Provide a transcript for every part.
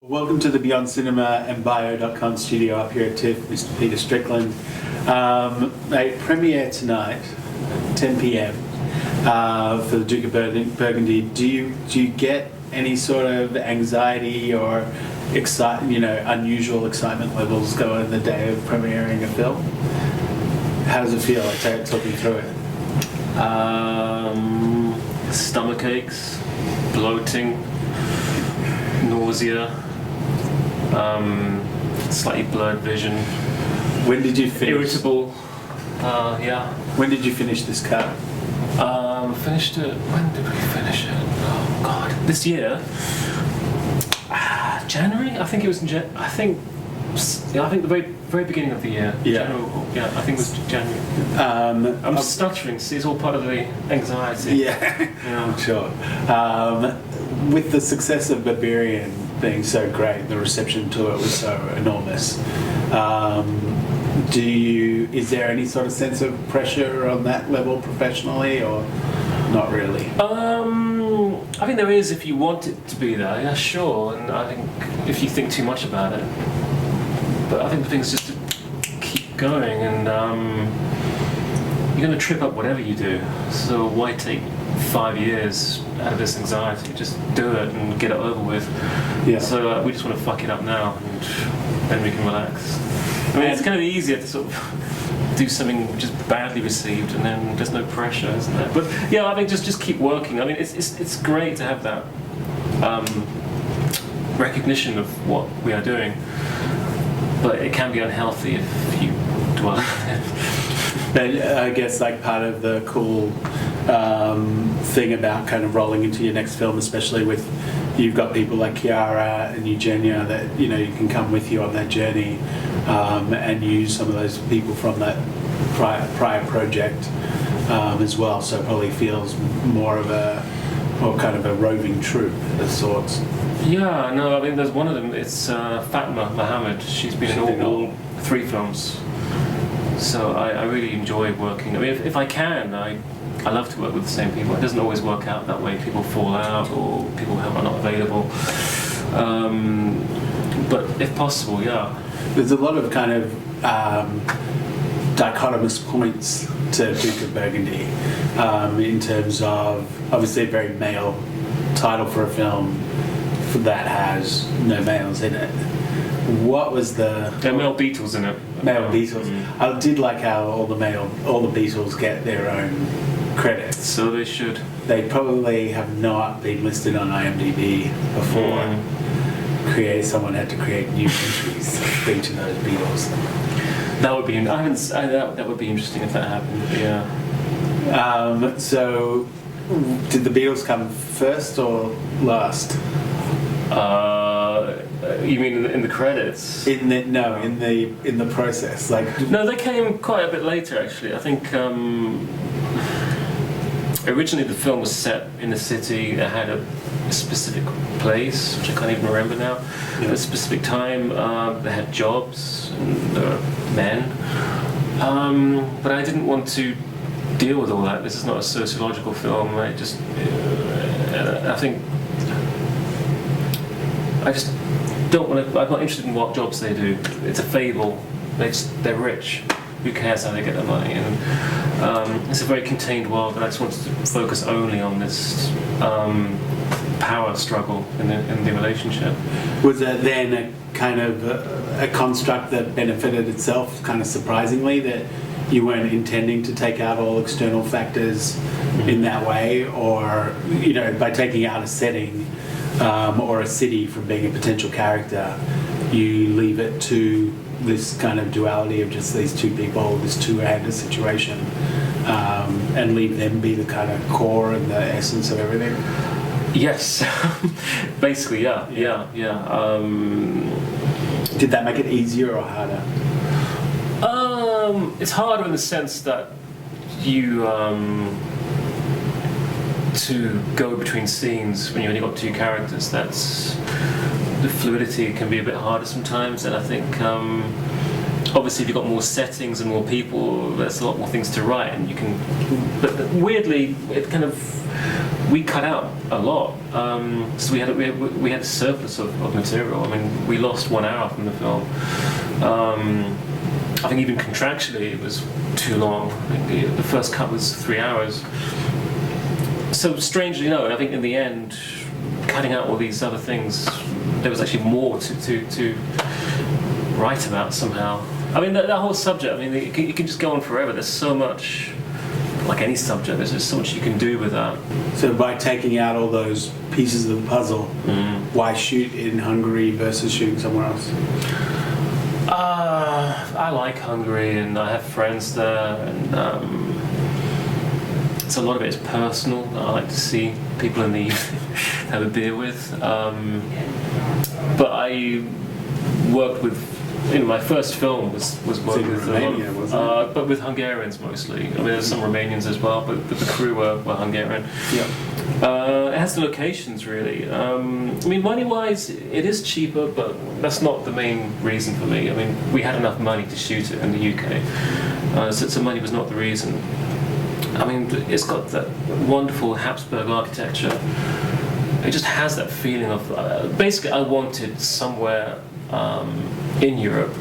Welcome to the Beyond Cinema and Bio.com studio up here at TIFF, Mr. Peter Strickland. A premiere tonight, 10 p.m. For the Duke of Burgundy. Do you get any sort of anxiety or unusual excitement levels going the day of premiering a film? How does it feel? Talk me through it. Stomach aches, bloating, nausea. Slightly blurred vision. When did you finish? Irritable. Yeah. When did you finish this cut? Finished it. When did we finish it? Oh God. This year. January. I think it was in I think the very beginning of the year. Yeah. I think it was January. I'm stuttering. See, it's all part of the anxiety. Yeah. I'm sure. With the success of Barbarian being so great, the reception to it was so enormous. Is there any sort of sense of pressure on that level professionally, or not really? I think there is if you want it to be there. Yeah, sure. And I think if you think too much about it, but I think the thing is just to keep going, and you're going to trip up whatever you do. So why take 5 years out of this anxiety? Just do it and get it over with. Yeah. So we just want to fuck it up now, and then we can relax. I mean, it's kind of easier to sort of do something which is badly received, and then there's no pressure, isn't there? But yeah, I think just keep working. I mean, it's great to have that recognition of what we are doing, but it can be unhealthy if you dwell on it. I guess like part of the cool thing about kind of rolling into your next film, especially with you've got people like Chiara and Eugenia that you can come with you on that journey, and use some of those people from that prior project as well. So it probably feels more kind of a roving troupe of sorts. Yeah, no, I mean there's one of them. It's Fatma Mohammed. She's been in all 3 films. So I really enjoy working. I mean, if I can, I love to work with the same people. It doesn't always work out that way. People fall out, or people are not available. But if possible, yeah. There's a lot of kind of dichotomous points to Duke of Burgundy in terms of obviously a very male title for a film that has no males in it. What was the... There are male Beatles in it. Male Beatles. Mm-hmm. I did like how all the Beatles get their own credits. So they should. They probably have not been listed on IMDb before. Someone had to create new entries featuring those Beatles. That would be. That would be interesting if that happened. Yeah. So, did the Beatles come first or last? You mean in the credits? In the process, No, they came quite a bit later actually. I think originally the film was set in a city that had a specific place, which I can't even remember now. Yeah. At a specific time, they had jobs and there were men. But I didn't want to deal with all that. This is not a sociological film. I just don't want to. I'm not interested in what jobs they do. It's a fable. They're rich. Who cares how they get their money? And it's a very contained world, and I just wanted to focus only on this power struggle in the relationship. Was that then a kind of a construct that benefited itself, kind of surprisingly, that you weren't intending to take out all external factors in that way, or by taking out a setting or a city from being a potential character, you leave it to this kind of duality of just these two people, this two-hander situation, and leave them be the kind of core and the essence of everything? Yes. Basically, yeah. Did that make it easier or harder? It's harder in the sense that you to go between scenes when you only got 2 characters. The fluidity can be a bit harder sometimes, and I think obviously if you've got more settings and more people, there's a lot more things to write, and you can. But weirdly, it kind of we cut out a lot. So we had a surplus of material. I mean, we lost 1 hour from the film. I think even contractually it was too long. I think the first cut was 3 hours. So strangely, I think in the end, cutting out all these other things, there was actually more to write about somehow. I mean, that whole subject, I mean, it can just go on forever. There's so much, like any subject, there's just so much you can do with that. So by taking out all those pieces of the puzzle, why shoot in Hungary versus shooting somewhere else? I like Hungary, and I have friends there, and so a lot of it is personal. I like to see people in the evening have a beer with. But I worked with, my first film was working with Romania, wasn't it? but with Hungarians mostly. I mean, there's some Romanians as well, but the crew were Hungarian. Yeah. It has the locations really. I mean, money-wise, it is cheaper, but that's not the main reason for me. I mean, we had enough money to shoot it in the UK, so money was not the reason. I mean, it's got that wonderful Habsburg architecture. It just has that feeling of. Basically, I wanted somewhere in Europe,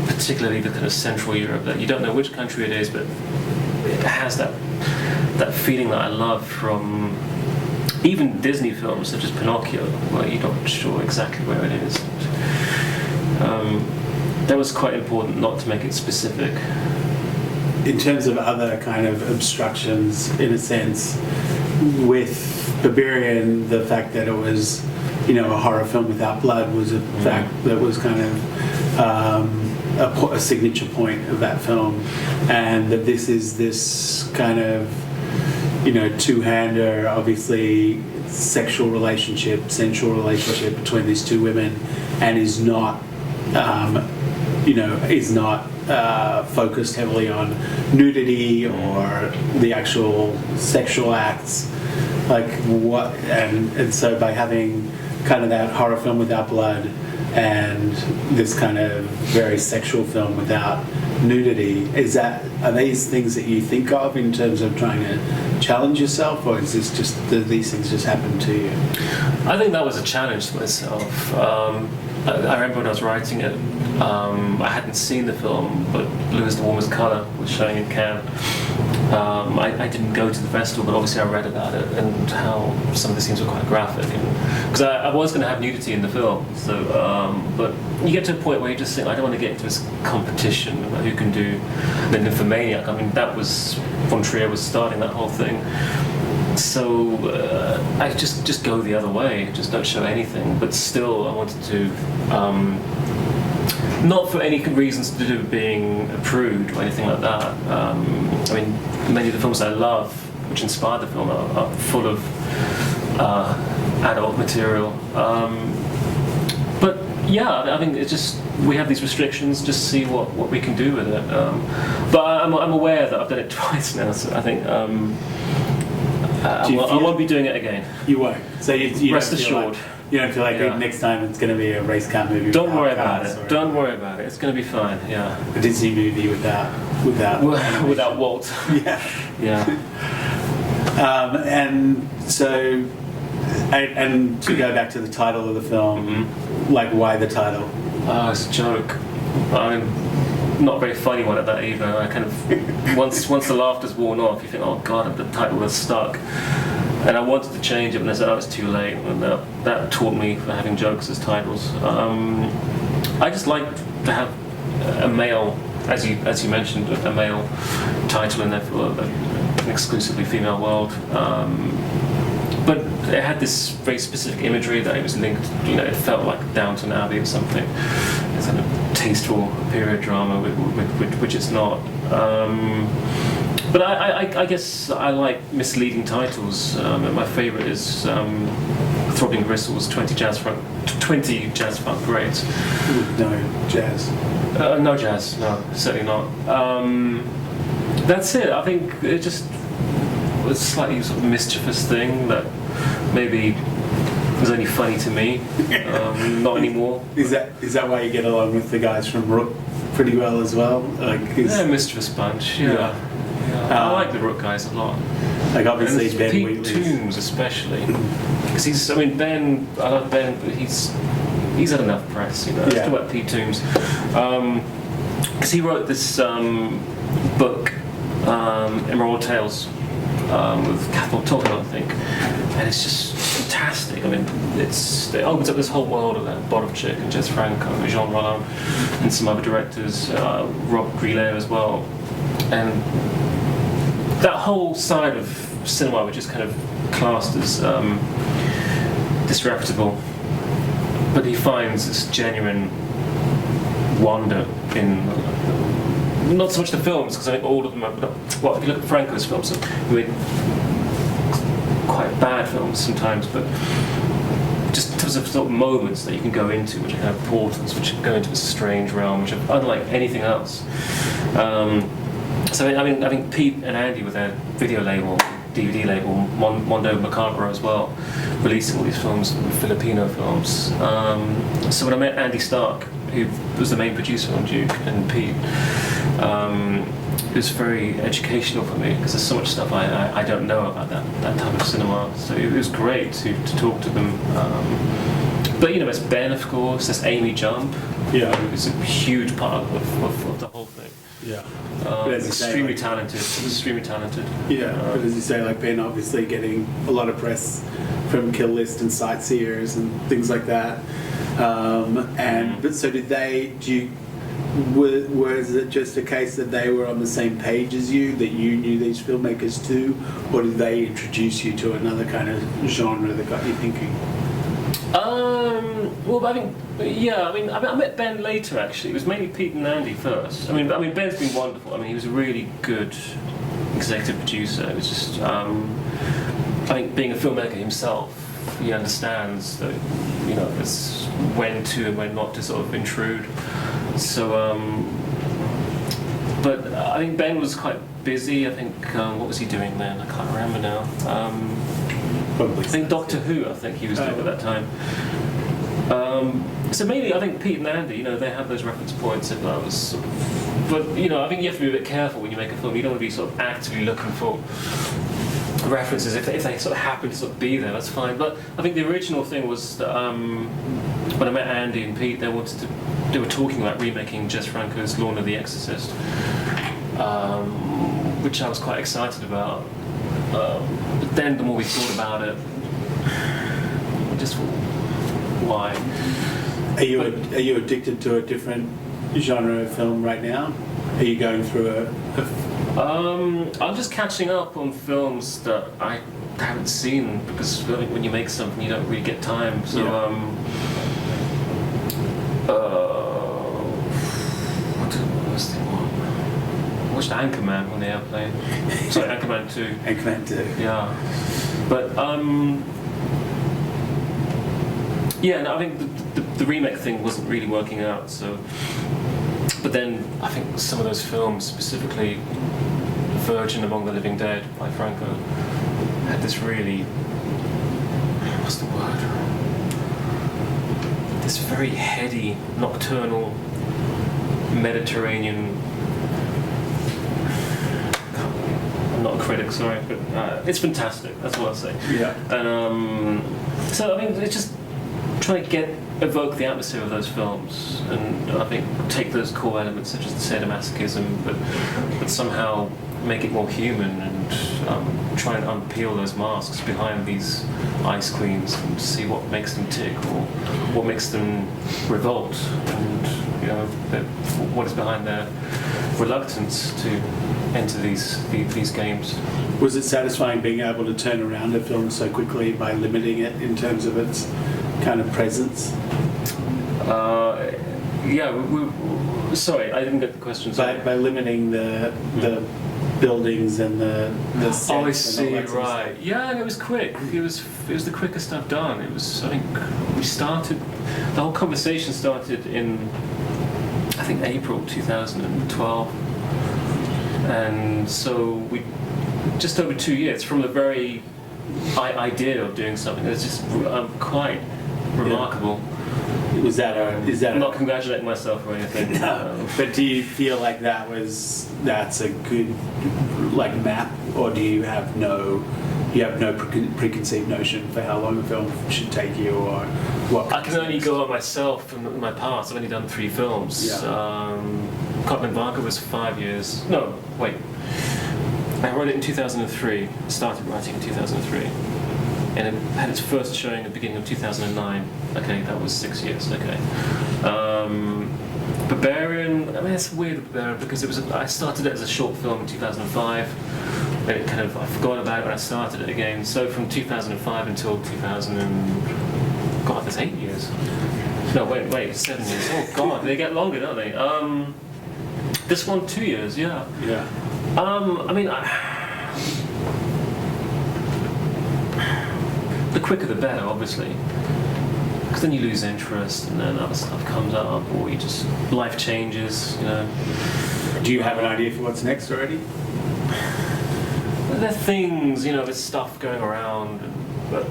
particularly the kind of Central Europe, that you don't know which country it is, but it has that feeling that I love from even Disney films such as Pinocchio, where you're not sure exactly where it is. That was quite important not to make it specific. In terms of other kind of obstructions, in a sense, with Barbarian, the fact that it was, a horror film without blood was a fact that was kind of a signature point of that film, and that this is this kind of, two-hander, obviously sensual relationship between these two women, and is not, focused heavily on nudity or the actual sexual acts, like what, and so by having kind of that horror film without blood and this kind of very sexual film without nudity, are these things that you think of in terms of trying to challenge yourself, or is this just these things just happen to you? I think that was a challenge to myself. I remember when I was writing it, I hadn't seen the film, but Blue is the Warmest Colour was showing in Cannes. I didn't go to the festival, but obviously I read about it and how some of the scenes were quite graphic. Because I was going to have nudity in the film, so but you get to a point where you just think, I don't want to get into this competition about who can do. And then Nymphomaniac, I mean, that was, Von Trier was starting that whole thing. So I just go the other way, just don't show anything. But still, I wanted to, not for any reasons to do with being a prude or anything like that. I mean, many of the films I love, which inspired the film, are full of adult material. But yeah, I think it's just, we have these restrictions, just see what we can do with it. But I'm aware that I've done it twice now, so I think I won't be doing it again. You won't. So you rest assured. You don't feel like next time it's going to be a race car movie. Don't worry about it. Don't worry about it. It's going to be fine. Yeah. A Disney movie without Walt. Yeah. Yeah. And so, and to go back to the title of the film, like why the title? Oh, it's a joke. I mean, not a very funny one at that either. I kind of once the laughter's worn off, you think, oh god, the title was stuck. And I wanted to change it, but I said, oh, it's too late. And that taught me for having jokes as titles. I just like to have a male, as you mentioned, a male title in there for an exclusively female world. But it had this very specific imagery that it was linked, it felt like Downton Abbey or something. It's kind of tasteful period drama, which it's not. But I guess I like misleading titles. And my favourite is Throbbing Gristle's 20 jazz funk parades. No jazz. No jazz. No, certainly not. That's it. I think it just was a slightly sort of mischievous thing that maybe was only funny to me. Not anymore. Is that why you get along with the guys from Rook pretty well as well? They're a mischievous bunch. Yeah. I like the Rook guys a lot. Like obviously and Ben Pete Wheatley's. Toombs especially, because he's. I mean Ben. I love Ben, but he's had enough press. You know. Let's talk about Pete Toombs, because he wrote this book, Emerald Tales, with Cathal Tolkien, I think, and it's just fantastic. I mean, it opens up this whole world of that Bodovchik and Jess Franco, and Jean Rollin, and some other directors, Rob Grillet as well, and that whole side of cinema, which is kind of classed as disreputable, but he finds this genuine wonder in not so much the films, because I think all of them are. Well, if you look at Franco's films, I mean, quite bad films sometimes, but just in terms of sort of moments that you can go into, which are kind of portals, which go into a strange realm, which are unlike anything else. So I think Pete and Andy with their video label, DVD label, Mondo Macabro as well, releasing all these films, Filipino films. So when I met Andy Stark, who was the main producer on Duke, and Pete, it was very educational for me, because there's so much stuff I don't know about that type of cinema. So it was great to talk to them. But you know, there's Ben, of course, there's Amy Jump, who's a huge part of the whole thing. Yeah. Extremely talented. Yeah, but as you say, like Ben obviously getting a lot of press from Kill List and Sightseers and things like that. But so was it just a case that they were on the same page as you, that you knew these filmmakers too, or did they introduce you to another kind of genre that got you thinking? Well, I met Ben later actually. It was mainly Pete and Andy first. I mean, Ben's been wonderful. I mean, he was a really good executive producer. It was just, I think being a filmmaker himself, he understands that, you know, it's when to and when not to sort of intrude. So, but I think Ben was quite busy. I think, what was he doing then? I can't remember now. Probably. I think Doctor Who, I think he was doing at that time. So mainly, I think Pete and Andy, you know, they have those reference points. And I was sort of, but you know, I think you have to be a bit careful when you make a film. You don't want to be sort of actively looking for references. If they sort of happen to sort of be there, that's fine. But I think the original thing was that, when I met Andy and Pete, they were talking about remaking Jess Franco's Lorna the Exorcist, which I was quite excited about. But then the more we thought about it, just why? Are you addicted to a different genre of film right now? Are you going through I'm just catching up on films that I haven't seen, because I think when you make something you don't really get time. So what was the one? I watched Anchorman on the airplane. Sorry, Anchorman 2. Anchorman 2. Yeah. But I think the remake thing wasn't really working out. So, but then I think some of those films, specifically Virgin Among the Living Dead by Franco, had this really, what's the word? This very heady, nocturnal, Mediterranean. I'm not a critic, sorry, but it's fantastic. That's what I'll say. Yeah. And so I mean, it's just trying to evoke the atmosphere of those films, and I think take those core elements such as the sadomasochism, but somehow make it more human, and try and unpeel those masks behind these ice queens and see what makes them tick or what makes them revolt, and you know, what is behind their reluctance to enter these games. Was it satisfying being able to turn around a film so quickly by limiting it in terms of its kind of presence? Sorry, I didn't get the question. By limiting the buildings and the sets. Oh, I see. And all that Right. Yeah, and it was quick. It was the quickest I've done. It was. I think we started. The whole conversation started in, I think, April 2012, and so we just over 2 years from the very idea of doing something. It's just quite remarkable. is that I'm not congratulating myself or anything. No, but do you feel like that's a good like map, or do you have no preconceived notion for how long a film should take you, or what? I can only go on myself from my past. I've only done 3 films. Yeah. Cotton Barker was 5 years. No, wait. I wrote it in 2003. Started writing in 2003. And it had its first showing at the beginning of 2009. Okay, that was 6 years. Okay. Barbarian. I mean, it's weird with Barbarian because I started it as a short film in 2005. Then I forgot about it when I started it again. So from 2005 until 2000 and God, that's 8 years. No, wait, 7 years. Oh God, they get longer, don't they? This one 2 years. Yeah. Yeah. I mean. The quicker the better, obviously, because then you lose interest and then other stuff comes up, or life changes, you know. Do you have an idea for what's next already? There are things, you know, there's stuff going around, but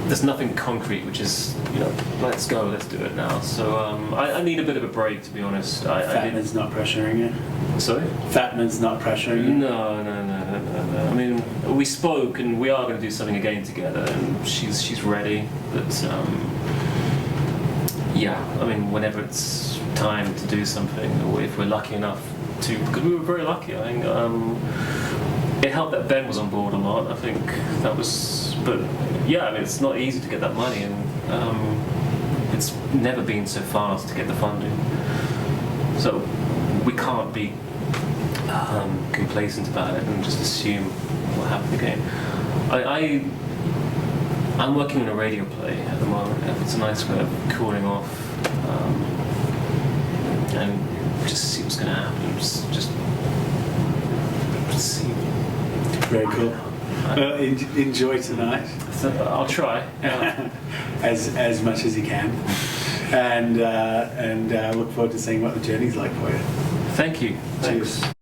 there's nothing concrete, which is, you know, let's go, let's do it now. So I need a bit of a break, to be honest. Fatman's not pressuring you? Sorry? Fatman's not pressuring you? No. I mean, we spoke, and we are going to do something again together, and she's ready. But yeah, I mean, whenever it's time to do something, or if we're lucky enough to, because we were very lucky. I think it helped that Ben was on board a lot. I think that was, but yeah, I mean, it's not easy to get that money, and it's never been so fast to get the funding. So we can't be complacent about it and just assume what happened again. I'm working on a radio play at the moment. It's a nice way of cooling off and just see what's going to happen. Just see. Very cool. Well, enjoy tonight. So I'll try. as much as you can, and look forward to seeing what the journey's like for you. Thank you. Cheers. Thanks.